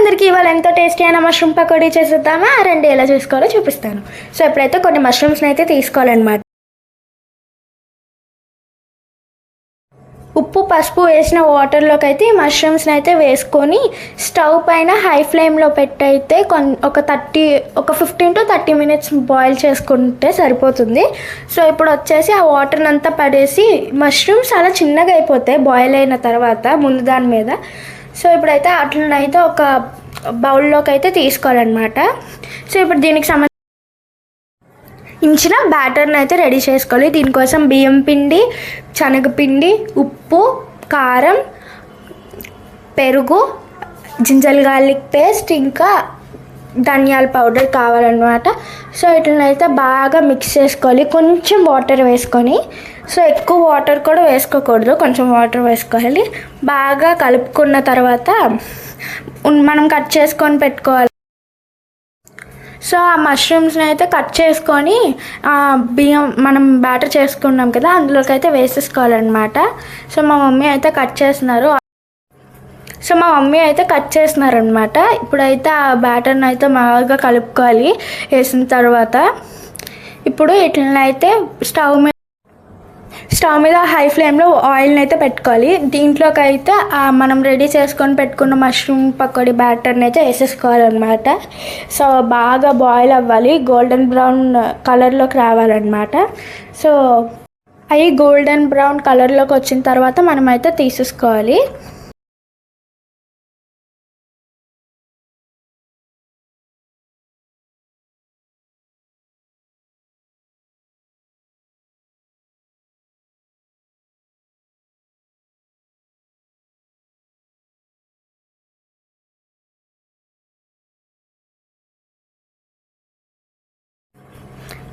అందరికీ ఇవాళ ఎంతో టేస్టీ అయిన మష్రూమ్ పకోడీ చేసేద్దామా? రండి ఎలా చేసుకోవాలో చూపిస్తాను. సో ఇప్పుడైతే కొన్ని మష్రూమ్స్ని అయితే తీసుకోవాలన్నమాట. ఉప్పు పసుపు వేసిన వాటర్లోకి అయితే ఈ మష్రూమ్స్ని అయితే వేసుకొని స్టవ్ పైన హై ఫ్లేమ్లో పెట్టయితే ఒక 15 to 30 minutes బాయిల్ చేసుకుంటే సరిపోతుంది. సో ఇప్పుడు వచ్చేసి ఆ వాటర్ని అంతా పడేసి మష్రూమ్స్ చాలా చిన్నగా అయిపోతాయి బాయిల్ అయిన తర్వాత ముందు దాని మీద. సో ఇప్పుడైతే అట్లనైతే ఒక బౌల్లోకి అయితే తీసుకోవాలన్నమాట. సో ఇప్పుడు దీనికి సంబంధించిన బ్యాటర్ని అయితే రెడీ చేసుకోవాలి. దీనికోసం బియ్యం పిండి, శనగపిండి, ఉప్పు, కారం, పెరుగు, జింజర్ గార్లిక్ పేస్ట్, ఇంకా ధనియాల పౌడర్ కావాలన్నమాట. సో ఇట్లనైతే బాగా మిక్స్ చేసుకోవాలి, కొంచెం వాటర్ వేసుకొని. సో ఎక్కువ వాటర్ కూడా వేసుకోకూడదు, కొంచెం వాటర్ వేసుకోవాలి. బాగా కలుపుకున్న తర్వాత మనం కట్ చేసుకొని పెట్టుకోవాలి. సో ఆ మష్రూమ్స్ని అయితే కట్ చేసుకొని బియ్యం మనం బ్యాటర్ చేసుకున్నాం కదా అందులోకి అయితే వేసేసుకోవాలన్నమాట. సో మా మమ్మీ అయితే కట్ చేస్తున్నారనమాట. ఇప్పుడైతే ఆ బ్యాటర్ని అయితే బాగా కలుపుకోవాలి. వేసిన తర్వాత ఇప్పుడు ఇట్లనైతే స్టవ్ మీద హై ఫ్లేమ్లో ఆయిల్ని అయితే పెట్టుకోవాలి. దీంట్లోకి అయితే మనం రెడీ చేసుకొని పెట్టుకున్న మష్రూమ్ పకోడీ బ్యాటర్ని అయితే వేసేసుకోవాలన్నమాట. సో బాగా బాయిల్ అవ్వాలి, గోల్డెన్ బ్రౌన్ కలర్లోకి రావాలన్నమాట. సో అవి గోల్డెన్ బ్రౌన్ కలర్లోకి వచ్చిన తర్వాత మనమైతే తీసేసుకోవాలి.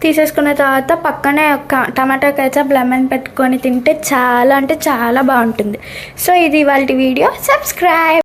తీసేసుకున్న తర్వాత పక్కనే ఒక టమాటా కేచప్, లెమన్ పెట్టుకొని తింటే చాలా అంటే చాలా బాగుంటుంది. సో ఇది ఇవాళ వీడియో. సబ్స్క్రైబ్.